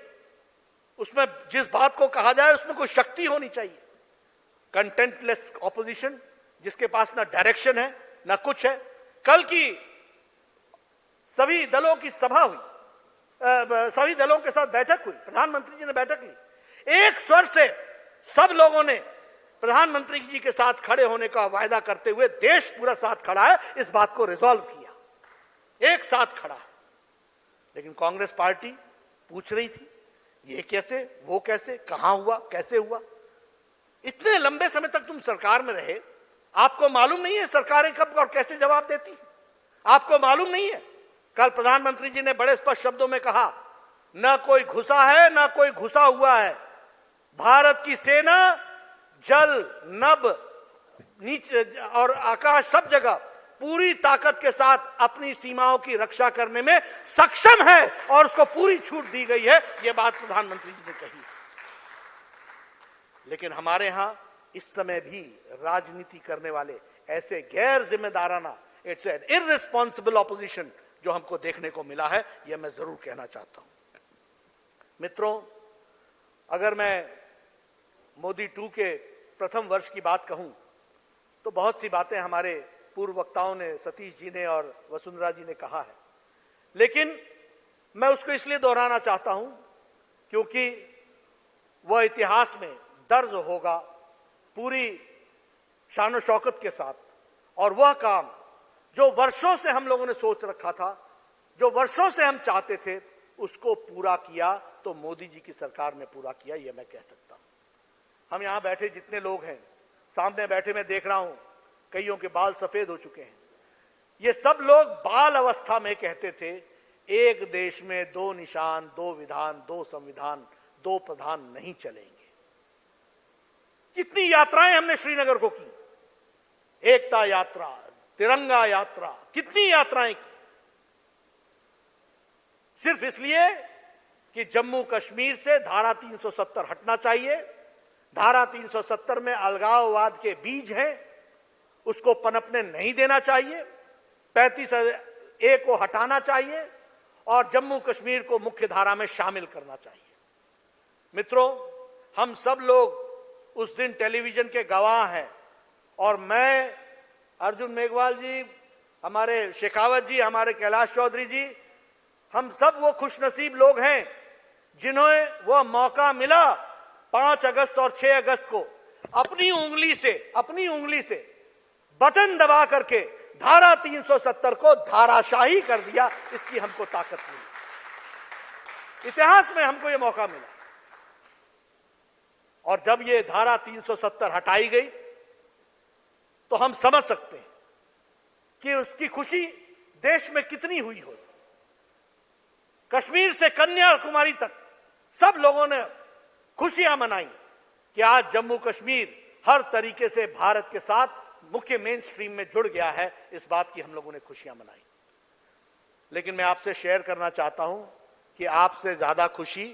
उसमें जिस बात को कहा जाए उसमें कोई शक्ति होनी चाहिए। कंटेंटलेस ऑपोजिशन, जिसके पास ना डायरेक्शन है ना कुछ है। कल की सभी दलों की सभा हुई, सभी दलों के साथ बैठक हुई, प्रधानमंत्री जी ने बैठक ली, एक स्वर से सब लोगों ने प्रधानमंत्री जी के साथ खड़े होने का वायदा करते हुए, देश पूरा साथ खड़ा है, इस बात को रिजॉल्व किया, एक साथ खड़ा है। लेकिन कांग्रेस पार्टी पूछ रही थी, ये कैसे, वो कैसे, कहां हुआ, कैसे हुआ? इतने लंबे समय तक तुम सरकार में रहे, आपको मालूम नहीं है सरकारें कब और कैसे जवाब देती है? आपको मालूम नहीं है? कल प्रधानमंत्री जी ने बड़े स्पष्ट शब्दों में कहा, न कोई घुसा है न कोई घुसा हुआ है, भारत की सेना जल, नभ, नीचे और आकाश, सब जगह पूरी ताकत के साथ अपनी सीमाओं की रक्षा करने में सक्षम है, और उसको पूरी छूट दी गई है। यह बात प्रधानमंत्री जी ने कही। लेकिन हमारे यहां इस समय भी राजनीति करने वाले ऐसे गैर जिम्मेदाराना, इट्स एन इररिस्पॉन्सिबल ऑपोजिशन जो हमको देखने को मिला है, यह मैं जरूर कहना चाहता हूं। मित्रों, अगर मैं मोदी 2 के प्रथम वर्ष की बात कहूं तो बहुत सी बातें हमारे पूर्व वक्ताओं ने, सतीश जी ने और वसुंधरा जी ने कहा है, लेकिन मैं उसको इसलिए दोहराना चाहता हूं क्योंकि वह इतिहास में दर्ज होगा पूरी शान शौकत के साथ, और वह काम जो वर्षों से हम लोगों ने सोच रखा था, जो वर्षों से हम चाहते थे, उसको पूरा किया तो मोदी जी की सरकार ने पूरा किया, यह मैं कह सकता हूं। हम यहां बैठे जितने लोग हैं, सामने बैठे मैं देख रहा हूं कईयों के बाल सफेद हो चुके हैं। ये सब लोग बाल अवस्था में कहते थे, एक देश में 2 निशान, 2 विधान, 2 संविधान, 2 प्रधान नहीं चलेंगे। कितनी यात्राएं हमने श्रीनगर को की, एकता यात्रा, तिरंगा यात्रा, कितनी यात्राएं की, सिर्फ इसलिए कि जम्मू कश्मीर से धारा 370 हटना चाहिए। धारा 370 में अलगाववाद के बीज हैं, उसको पनपने नहीं देना चाहिए, 35A को हटाना चाहिए और जम्मू कश्मीर को मुख्य धारा में शामिल करना चाहिए। मित्रों, हम सब लोग उस दिन टेलीविजन के गवाह हैं, और मैं, अर्जुन मेघवाल जी, हमारे शेखावत जी, हमारे कैलाश चौधरी जी, हम सब वो खुशनसीब लोग हैं जिन्हें वह मौका मिला 5 अगस्त और 6 अगस्त को अपनी उंगली से बटन दबा करके धारा 370 को धाराशाही कर दिया। इसकी हमको ताकत मिली। इतिहास में हमको यह मौका मिला। और जब ये धारा 370 हटाई गई तो हम समझ सकते हैं कि उसकी खुशी देश में कितनी हुई हो। कश्मीर से कन्याकुमारी तक सब लोगों ने खुशियां मनाई कि आज जम्मू कश्मीर हर तरीके से भारत के साथ मुख्य मेन स्ट्रीम में जुड़ गया है। इस बात की हम लोगों ने खुशियां मनाई। लेकिन मैं आपसे शेयर करना चाहता हूं कि आपसे ज्यादा खुशी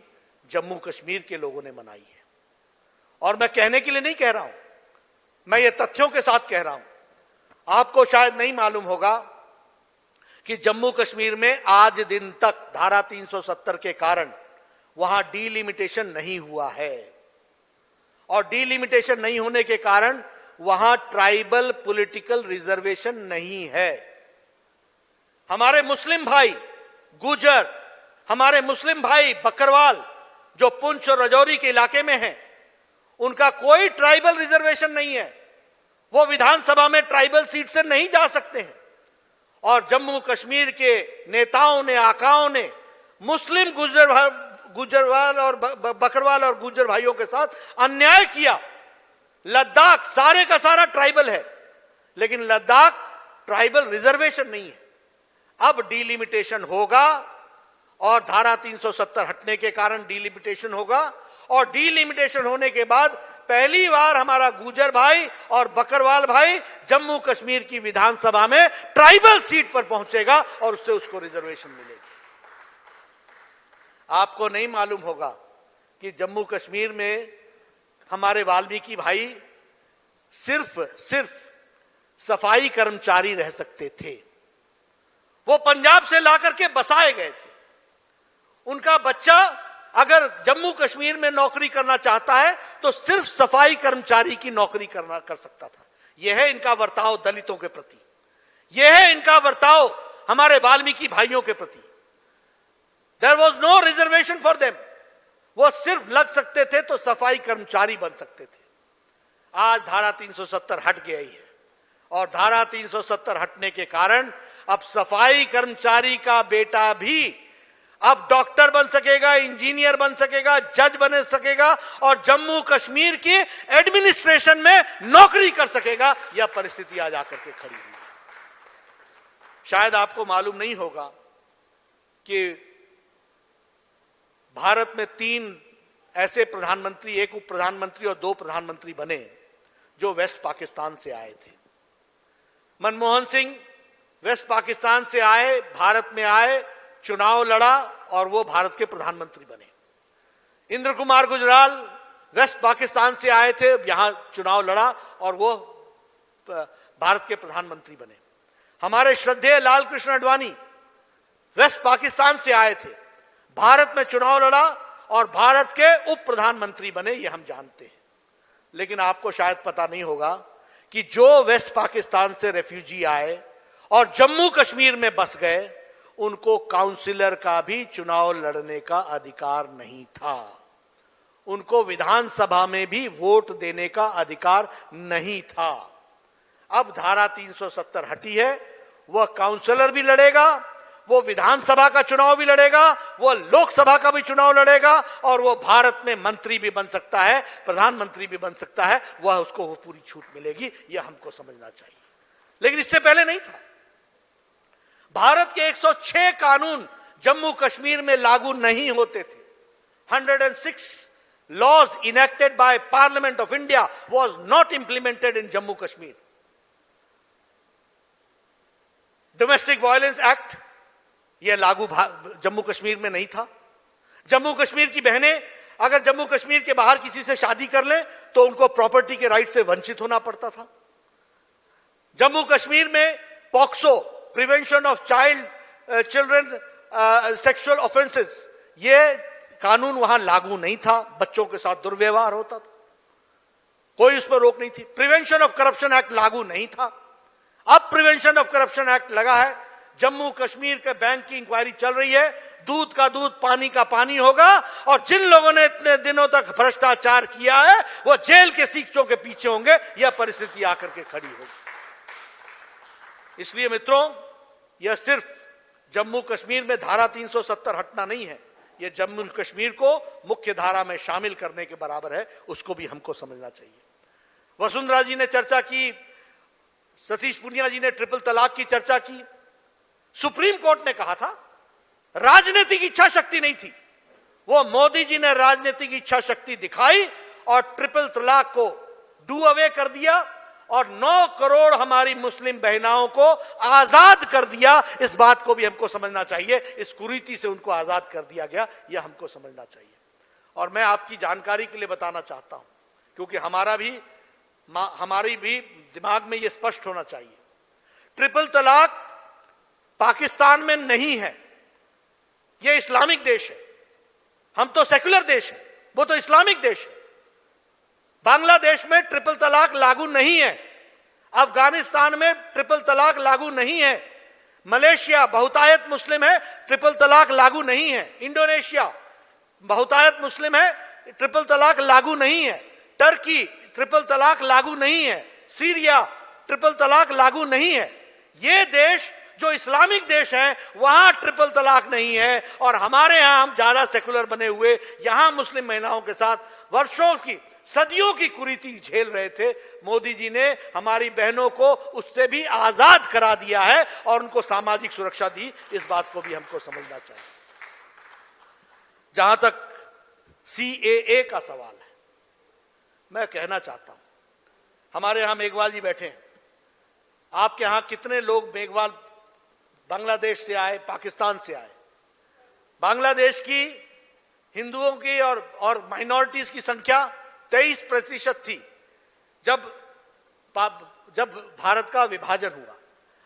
जम्मू कश्मीर के लोगों ने मनाई है। और मैं कहने के लिए नहीं कह रहा हूं, मैं ये तथ्यों के साथ कह रहा हूं। आपको शायद नहीं मालूम होगा कि जम्मू कश्मीर में आज दिन तक धारा 370 के कारण वहां डीलिमिटेशन नहीं हुआ है। और डीलिमिटेशन नहीं होने के कारण वहां ट्राइबल पॉलिटिकल रिजर्वेशन नहीं है। हमारे मुस्लिम भाई गुजर, हमारे मुस्लिम भाई बकरवाल जो पुंछ और राजौरी के इलाके में हैं, उनका कोई ट्राइबल रिजर्वेशन नहीं है। वो विधानसभा में ट्राइबल सीट से नहीं जा सकते हैं। और जम्मू कश्मीर के नेताओं ने, आकाओं ने मुस्लिम गुजरवाल और बकरवाल और गुजर भाइयों के साथ अन्याय किया। लद्दाख सारे का सारा ट्राइबल है, लेकिन लद्दाख ट्राइबल रिजर्वेशन नहीं है। अब डीलिमिटेशन होगा और धारा 370 हटने के कारण डीलिमिटेशन होगा। और डीलिमिटेशन होने के बाद पहली बार हमारा गुजर भाई और बकरवाल भाई जम्मू कश्मीर की विधानसभा में ट्राइबल सीट पर पहुंचेगा और उससे उसको रिजर्वेशन मिलेगी। आपको नहीं मालूम होगा कि जम्मू कश्मीर में हमारे वाल्मीकि भाई सिर्फ सफाई कर्मचारी रह सकते थे। वो पंजाब से लाकर के बसाए गए थे। उनका बच्चा अगर जम्मू कश्मीर में नौकरी करना चाहता है तो सिर्फ सफाई कर्मचारी की नौकरी कर सकता था। यह है इनका वर्ताव दलितों के प्रति, यह है इनका वर्ताव हमारे वाल्मीकि भाइयों के प्रति। There was no reservation for them. वो सिर्फ लग सकते थे तो सफाई कर्मचारी बन सकते थे। आज धारा 370 हट गई है और धारा 370 हटने के कारण अब सफाई कर्मचारी का बेटा भी अब डॉक्टर बन सकेगा, इंजीनियर बन सकेगा, जज बन सकेगा और जम्मू कश्मीर की एडमिनिस्ट्रेशन में नौकरी कर सकेगा। यह परिस्थिति आज आकर के खड़ी हुई है। शायद आपको मालूम नहीं होगा कि भारत में 3 ऐसे प्रधानमंत्री, एक उप प्रधानमंत्री और 2 प्रधानमंत्री बने जो वेस्ट पाकिस्तान से आए थे। मनमोहन सिंह वेस्ट पाकिस्तान से आए, भारत में आए, चुनाव लड़ा और वो भारत के प्रधानमंत्री बने। इंद्र कुमार गुजराल वेस्ट पाकिस्तान से आए थे, यहां चुनाव लड़ा और वो भारत के प्रधानमंत्री बने। हमारे श्रद्धेय लाल कृष्ण आडवाणी वेस्ट पाकिस्तान से आए थे, भारत में चुनाव लड़ा और भारत के उप प्रधानमंत्री बने। ये हम जानते हैं। लेकिन आपको शायद पता नहीं होगा कि जो वेस्ट पाकिस्तान से रेफ्यूजी आए और जम्मू कश्मीर में बस गए, उनको काउंसिलर का भी चुनाव लड़ने का अधिकार नहीं था। उनको विधानसभा में भी वोट देने का अधिकार नहीं था। अब धारा 370 हटी है, वह काउंसिलर भी लड़ेगा, वो विधानसभा का चुनाव भी लड़ेगा, वो लोकसभा का भी चुनाव लड़ेगा और वो भारत में मंत्री भी बन सकता है, प्रधानमंत्री भी बन सकता है। वह उसको वो पूरी छूट मिलेगी, यह हमको समझना चाहिए। लेकिन इससे पहले नहीं था। भारत के 106 कानून जम्मू कश्मीर में लागू नहीं होते थे। 106 laws enacted by Parliament of India was not implemented in Jammu Kashmir. Domestic Violence Act यह लागू जम्मू कश्मीर में नहीं था। जम्मू कश्मीर की बहनें अगर जम्मू कश्मीर के बाहर किसी से शादी कर लें तो उनको प्रॉपर्टी के राइट से वंचित होना पड़ता था। जम्मू कश्मीर में POCSO, prevention of children sexual offences, ये कानून वहां लागू नहीं था। बच्चों के साथ दुर्व्यवहार होता था, कोई उस पर रोक नहीं थी। प्रिवेंशन ऑफ करप्शन एक्ट लागू नहीं था। अब प्रिवेंशन ऑफ करप्शन एक्ट लगा है। जम्मू कश्मीर के बैंक की इंक्वायरी चल रही है। दूध का दूध, पानी का पानी होगा और जिन लोगों ने इतने दिनों तक भ्रष्टाचार किया है वो जेल के सीखों के पीछे होंगे। यह परिस्थिति आकर के खड़ी होगी। इसलिए मित्रों, यह सिर्फ जम्मू कश्मीर में धारा 370 हटना नहीं है, ये जम्मू कश्मीर को मुख्य धारा में शामिल करने के बराबर है, उसको भी हमको समझना चाहिए। वसुंधरा जी ने चर्चा की, सतीश पूनिया जी ने ट्रिपल तलाक की चर्चा की। सुप्रीम कोर्ट ने कहा था राजनीतिक इच्छा शक्ति नहीं थी, वो मोदी जी ने राजनीतिक इच्छा शक्ति दिखाई और ट्रिपल तलाक को डू अवे कर दिया और 9 करोड़ हमारी मुस्लिम बहनाओं को आजाद कर दिया। इस बात को भी हमको समझना चाहिए, इस कुरीति से उनको आजाद कर दिया गया, यह हमको समझना चाहिए। और मैं आपकी जानकारी के लिए बताना चाहता हूं, क्योंकि हमारी भी दिमाग में यह स्पष्ट होना चाहिए, ट्रिपल तलाक पाकिस्तान में नहीं है, यह इस्लामिक देश है। हम तो सेक्युलर देश है, वो तो इस्लामिक देश है। बांग्लादेश में ट्रिपल तलाक लागू नहीं है, अफगानिस्तान में ट्रिपल तलाक लागू नहीं है, मलेशिया बहुतायत मुस्लिम है, ट्रिपल तलाक लागू नहीं है, इंडोनेशिया बहुतायत मुस्लिम है, ट्रिपल तलाक लागू नहीं है, टर्की ट्रिपल तलाक लागू नहीं है, सीरिया ट्रिपल तलाक लागू नहीं है। ये देश जो इस्लामिक देश है वहां ट्रिपल तलाक नहीं है, और हमारे यहां हम ज्यादा सेकुलर बने हुए यहां मुस्लिम महिलाओं के साथ वर्षों की सदियों की कुरीति झेल रहे थे। मोदी जी ने हमारी बहनों को उससे भी आजाद करा दिया है और उनको सामाजिक सुरक्षा दी, इस बात को भी हमको समझना चाहिए। जहां तक CAA का सवाल है, मैं कहना चाहता हूं, हमारे यहां मेघवाल जी बैठे हैं, आपके यहां कितने लोग मेघवाल बांग्लादेश से आए, पाकिस्तान से आए? बांग्लादेश की हिंदुओं की और माइनॉरिटीज की संख्या 23% थी जब भारत का विभाजन हुआ,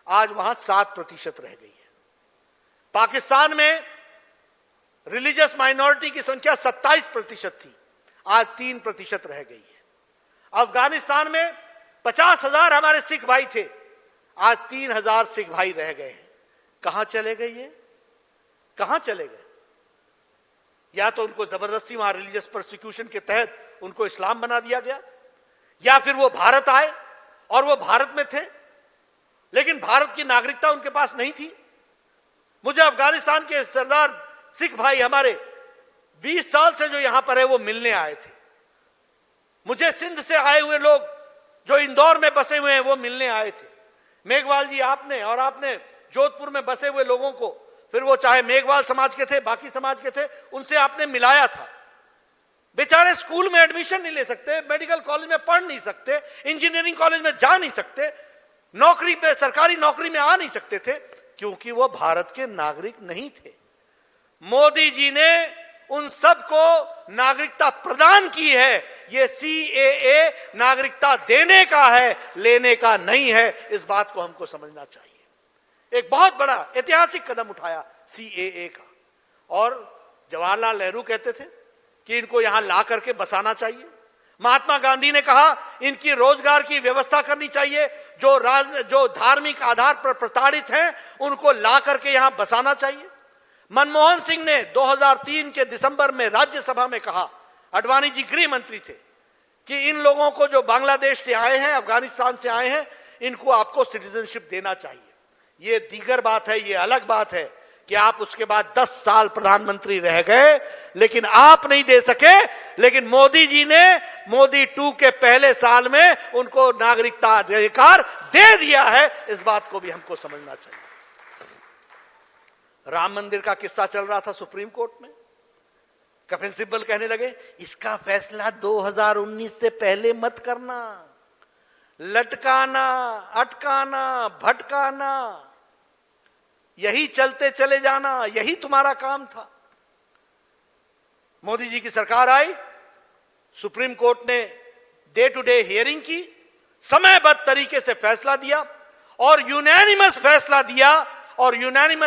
आज वहां 7% रह गई है। पाकिस्तान में रिलीजियस माइनॉरिटी की संख्या 27% थी, आज 3% रह गई है। अफगानिस्तान में 50,000 हमारे सिख भाई थे, आज 3,000 सिख भाई रह गए हैं। कहां चले गए ये? कहां चले गए? या तो उनको जबरदस्ती वहां रिलीजियस प्रोसिक्यूशन के तहत उनको इस्लाम बना दिया गया, या फिर वो भारत आए और वो भारत में थे लेकिन भारत की नागरिकता उनके पास नहीं थी। मुझे अफगानिस्तान के सरदार सिख भाई हमारे 20 साल से जो यहां पर है वो मिलने आए थे। मुझे सिंध से आए हुए लोग जो इंदौर में बसे हुए हैं वो मिलने आए थे। मेघवाल जी आपने जोधपुर में बसे हुए लोगों को, फिर वो चाहे मेघवाल समाज के थे, बाकी समाज के थे, उनसे आपने मिलाया था। बेचारे स्कूल में एडमिशन नहीं ले सकते, मेडिकल कॉलेज में पढ़ नहीं सकते, इंजीनियरिंग कॉलेज में जा नहीं सकते, नौकरी पे सरकारी नौकरी में आ नहीं सकते थे, क्योंकि वो भारत के नागरिक नहीं थे। मोदी जी ने उन सबको नागरिकता प्रदान की है। ये CAA नागरिकता देने का है, लेने का नहीं है। इस बात को हमको समझना चाहिए। एक बहुत बड़ा ऐतिहासिक कदम उठाया CAA का, और जवाहरलाल नेहरू कहते थे कि इनको यहां ला करके बसाना चाहिए। महात्मा गांधी ने कहा इनकी रोजगार की व्यवस्था करनी चाहिए, जो धार्मिक आधार पर प्रताड़ित हैं उनको ला करके यहां बसाना चाहिए। मनमोहन सिंह ने 2003 के दिसंबर में राज्यसभा में कहा, अडवाणी जी गृह मंत्री थे, कि इन लोगों को जो बांग्लादेश से आए हैं, अफगानिस्तान से आए हैं, इनको आपको सिटीजनशिप देना चाहिए। ये दीगर बात है, ये अलग बात है कि आप उसके बाद 10 साल प्रधानमंत्री रह गए लेकिन आप नहीं दे सके, लेकिन मोदी जी ने मोदी 2 के पहले साल में उनको नागरिकता अधिकार दे दिया है। इस बात को भी हमको समझना चाहिए। राम मंदिर का किस्सा चल रहा था सुप्रीम कोर्ट में, कपिल सिब्बल कहने लगे इसका फैसला 2019 से पहले मत करना, लटकाना, अटकाना, भटकाना, यही चलते चले जाना, यही तुम्हारा काम था। मोदी जी की सरकार आई, सुप्रीम कोर्ट ने डे टू डे हियरिंग की, समयबद्ध तरीके से फैसला दिया और यूनैनिमस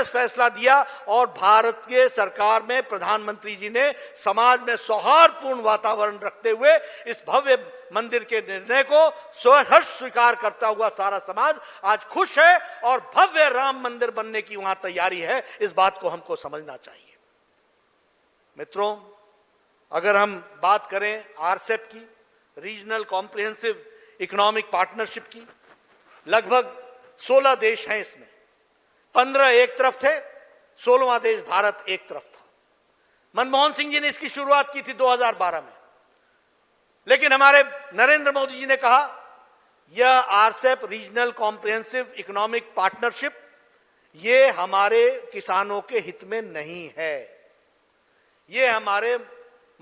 फैसला दिया और भारत के सरकार में प्रधानमंत्री जी ने समाज में सौहार्दपूर्ण वातावरण रखते हुए इस भव्य मंदिर के निर्णय को सहर्ष स्वीकार करता हुआ सारा समाज आज खुश है और भव्य राम मंदिर बनने की वहां तैयारी है। इस बात को हमको समझना चाहिए। मित्रों, अगर हम बात करें RCEP की, रीजनल कॉम्प्रिहेंसिव इकोनॉमिक पार्टनरशिप की, लगभग 16 देश हैं इसमें। 15 एक तरफ थे, 16वां देश भारत एक तरफ था। मनमोहन सिंह जी ने इसकी शुरुआत की थी 2012 में, लेकिन हमारे नरेंद्र मोदी जी ने कहा यह RCEP regional comprehensive economic partnership ये हमारे किसानों के हित में नहीं है, ये हमारे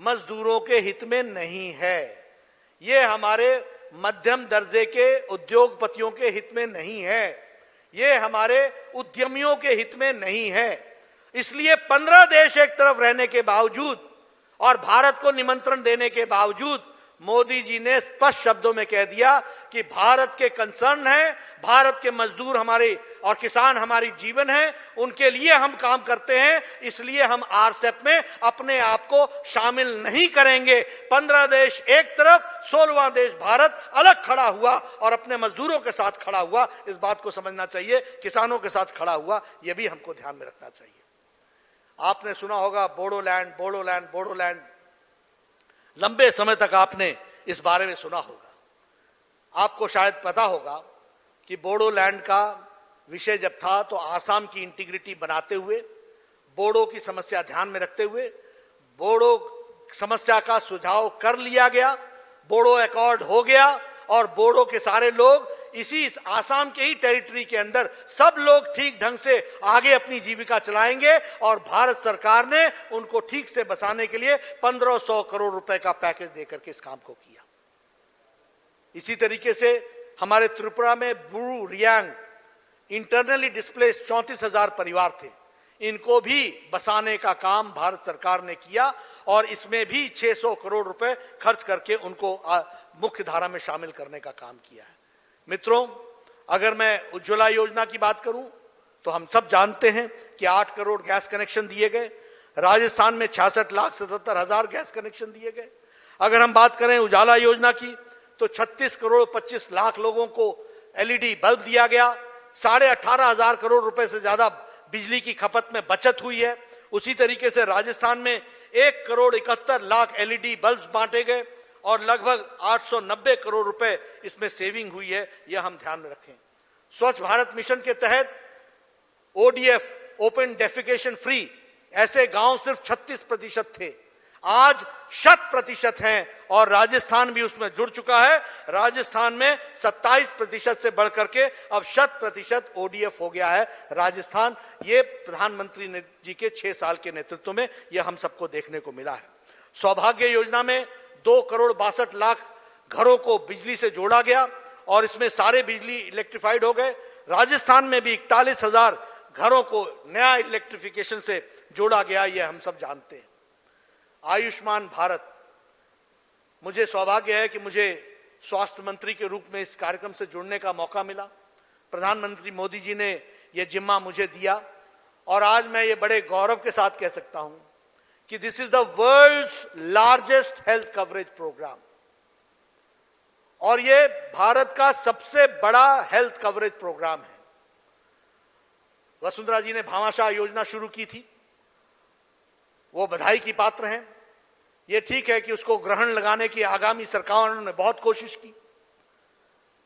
मजदूरों के हित में नहीं है, ये हमारे मध्यम दर्जे के उद्योगपतियों के हित में नहीं है, ये हमारे उद्यमियों के हित में नहीं है। इसलिए 15 देश एक तरफ रहने के बावजूद और भारत को निमंत्रण देने के बावजूद मोदी जी ने स्पष्ट शब्दों में कह दिया कि भारत के कंसर्न है, भारत के मजदूर हमारे और किसान हमारी जीवन है, उनके लिए हम काम करते हैं, इसलिए हम आरसेप में अपने आप को शामिल नहीं करेंगे। 15 देश एक तरफ, 16वां देश भारत अलग खड़ा हुआ और अपने मजदूरों के साथ खड़ा हुआ। इस बात को समझना चाहिए, किसानों के साथ खड़ा हुआ, यह भी हमको ध्यान में रखना चाहिए। आपने सुना होगा बोडोलैंड, बोडोलैंड, बोडोलैंड, लंबे समय तक आपने इस बारे में सुना होगा। आपको शायद पता होगा कि बोडोलैंड का विषय जब था तो आसाम की इंटीग्रिटी बनाते हुए, बोडो की समस्या ध्यान में रखते हुए बोडो समस्या का सुझाव कर लिया गया, बोडो अकॉर्ड हो गया और बोडो के सारे लोग इसी आसाम के ही टेरिटरी के अंदर सब लोग ठीक ढंग से आगे अपनी जीविका चलाएंगे और भारत सरकार ने उनको ठीक से बसाने के लिए 1500 करोड़ रुपए का पैकेज देकर के इस काम को किया। इसी तरीके से हमारे त्रिपुरा में ब्रू रियांग इंटरनली डिस्प्लेस्ड 34,000 परिवार थे, इनको भी बसाने का काम भारत सरकार ने किया और इसमें भी 600 करोड़ रुपए खर्च करके उनको मुख्य धारा में शामिल करने का काम किया है। मित्रों, अगर मैं उज्ज्वला योजना की बात करूं तो हम सब जानते हैं कि 8 करोड़ गैस कनेक्शन दिए गए, राजस्थान में 66,77,000 गैस कनेक्शन दिए गए। अगर हम बात करें उजाला योजना की तो 36 करोड़ 25 लाख लोगों को एलईडी बल्ब दिया गया, 18,500 करोड़ रुपए से ज्यादा बिजली की खपत में बचत हुई है। उसी तरीके से राजस्थान में 1 करोड़ 71 लाख एलईडी बल्ब बांटे गए और लगभग 890 करोड़ रुपए इसमें सेविंग हुई है, यह हम ध्यान में रखें। स्वच्छ भारत मिशन के तहत ओडीएफ ओपन डेफिकेशन फ्री ऐसे गांव सिर्फ 36% थे, आज 100% हैं और राजस्थान भी उसमें जुड़ चुका है। राजस्थान में 27% से बढ़कर के अब 100% ओडीएफ हो गया है राजस्थान। ये प्रधानमंत्री जी के 6 साल के नेतृत्व में यह हम सबको देखने को मिला है। सौभाग्य योजना में 2 करोड़ 62 लाख घरों को बिजली से जोड़ा गया और इसमें सारे बिजली इलेक्ट्रिफाइड हो गए। राजस्थान में भी 41,000 घरों को नया इलेक्ट्रिफिकेशन से जोड़ा गया, यह हम सब जानते हैं। आयुष्मान भारत, मुझे सौभाग्य है कि मुझे स्वास्थ्य मंत्री के रूप में इस कार्यक्रम से जुड़ने का मौका मिला। प्रधानमंत्री मोदी जी ने यह जिम्मा मुझे दिया और आज मैं ये बड़े गौरव के साथ कह सकता हूं कि this is the world's largest health coverage programme और ये भारत का सबसे बड़ा हेल्थ कवरेज प्रोग्राम है। वसुंधरा जी ने भामाशाह योजना शुरू की थी, वो बधाई की पात्र हैं। ये ठीक है कि उसको ग्रहण लगाने की आगामी सरकारों ने बहुत कोशिश की,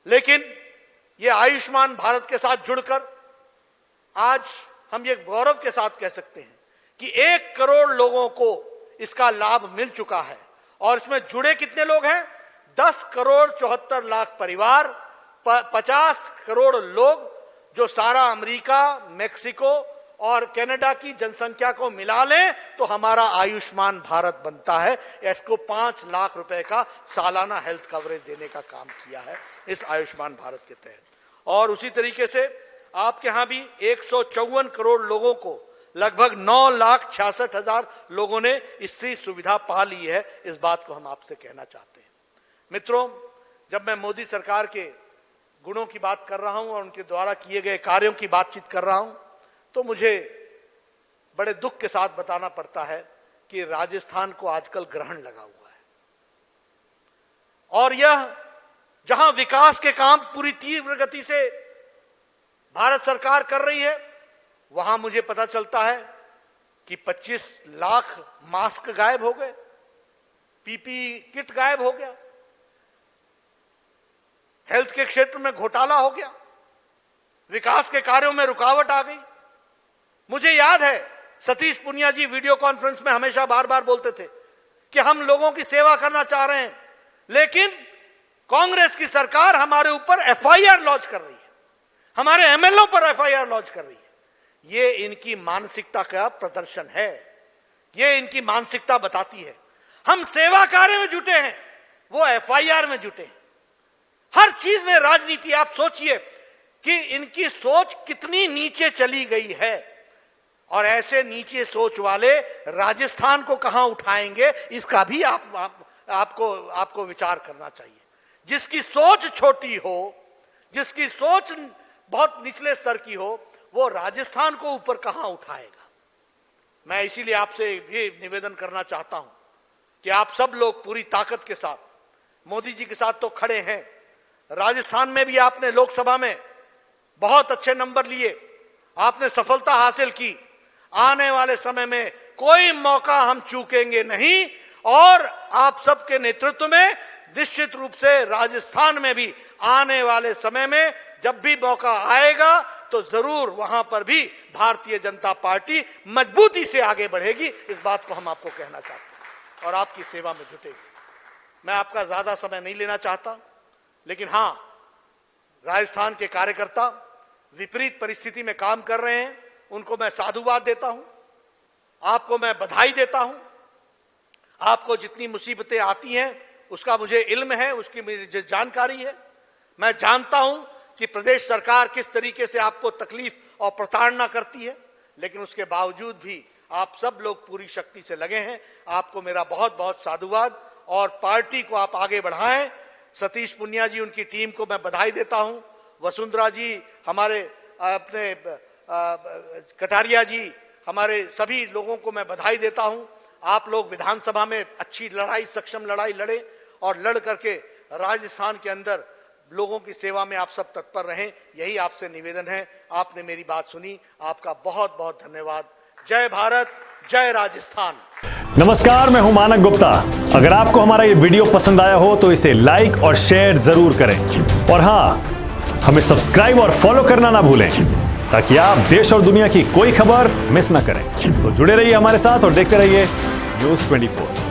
लेकिन ये आयुष्मान भारत के साथ जुड़कर आज हम ये गौरव के साथ कह सकते हैं कि 1 करोड़ लोगों को इसका लाभ मिल चुका है और इसमें जुड़े कितने लोग हैं? 10 करोड़ 74 लाख परिवार, 50 करोड़ लोग, जो सारा अमेरिका, मेक्सिको और कनाडा की जनसंख्या को मिला लें तो हमारा आयुष्मान भारत बनता है। इसको 5 लाख रुपए का सालाना हेल्थ कवरेज देने का काम किया है इस आयुष्मान भारत के तहत। और उसी तरीके से आपके यहां भी 154 करोड़ लोगों को, लगभग 9,66,000 लोगों ने इससे सुविधा पा ली है। इस बात को हम आपसे कहना चाहते हैं। मित्रों, जब मैं मोदी सरकार के गुणों की बात कर रहा हूं और उनके द्वारा किए गए कार्यों की बातचीत कर रहा हूं तो मुझे बड़े दुख के साथ बताना पड़ता है कि राजस्थान को आजकल ग्रहण लगा हुआ है और यह जहां विकास के काम पूरी तीव्र गति से भारत सरकार कर रही है, वहां मुझे पता चलता है कि 25 लाख मास्क गायब हो गए, पीपीई किट गायब हो गया, हेल्थ के क्षेत्र में घोटाला हो गया, विकास के कार्यों में रुकावट आ गई। मुझे याद है सतीश पुनिया जी वीडियो कॉन्फ्रेंस में हमेशा बार बार बोलते थे कि हम लोगों की सेवा करना चाह रहे हैं, लेकिन कांग्रेस की सरकार हमारे ऊपर एफआईआर लॉन्च कर रही है, हमारे एमएलओ पर एफआईआर लॉन्च कर रही है। ये इनकी मानसिकता का प्रदर्शन है, ये इनकी मानसिकता बताती है। हम सेवा कार्य में जुटे हैं, वो एफआईआर में जुटे हैं। हर चीज में राजनीति। आप सोचिए कि इनकी सोच कितनी नीचे चली गई है, और ऐसे नीचे सोच वाले राजस्थान को कहां उठाएंगे, इसका भी आपको विचार करना चाहिए। जिसकी सोच छोटी हो, जिसकी सोच बहुत निचले स्तर की हो, वो राजस्थान को ऊपर कहां उठाएगा। मैं इसीलिए आपसे ये निवेदन करना चाहता हूं कि आप सब लोग पूरी ताकत के साथ, मोदी जी के साथ तो खड़े हैं, राजस्थान में भी आपने लोकसभा में बहुत अच्छे नंबर लिए, आपने सफलता हासिल की। आने वाले समय में कोई मौका हम चूकेंगे नहीं, और आप सबके नेतृत्व में निश्चित रूप से राजस्थान में भी आने वाले समय में जब भी मौका आएगा तो जरूर वहां पर भी भारतीय जनता पार्टी मजबूती से आगे बढ़ेगी। इस बात को हम आपको कहना चाहते हैं और आपकी सेवा में जुटेगी। मैं आपका ज्यादा समय नहीं लेना चाहता, लेकिन हां, राजस्थान के कार्यकर्ता विपरीत परिस्थिति में काम कर रहे हैं, उनको मैं साधुवाद देता हूं, आपको मैं बधाई देता हूं। आपको जितनी मुसीबतें आती हैं उसका मुझे इल्म है, उसकी मुझे जानकारी है। मैं जानता हूं कि प्रदेश सरकार किस तरीके से आपको तकलीफ और प्रताड़ना करती है, लेकिन उसके बावजूद भी आप सब लोग पूरी शक्ति से लगे हैं। आपको मेरा बहुत बहुत साधुवाद, और पार्टी को आप आगे बढ़ाएं। सतीश पुनिया जी, उनकी टीम को मैं बधाई देता हूं। वसुंधरा जी, हमारे अपने कटारिया जी, हमारे सभी लोगों को मैं बधाई देता हूं। आप लोग विधानसभा में अच्छी लड़ाई, सक्षम लड़ाई लड़े, और लड़ करके राजस्थान के अंदर लोगों की सेवा में आप सब तत्पर रहें, यही आपसे निवेदन है। आपने मेरी बात सुनी, आपका बहुत बहुत धन्यवाद। जय भारत, जय राजस्थान। नमस्कार, मैं हूं मानक गुप्ता। अगर आपको हमारा ये वीडियो पसंद आया हो तो इसे लाइक और शेयर जरूर करें, और हां, हमें सब्सक्राइब और फॉलो करना ना भूलें, ताकि आप देश और दुनिया की कोई खबर मिस ना करें। तो जुड़े रहिए हमारे साथ और देखते रहिए न्यूज़ 24।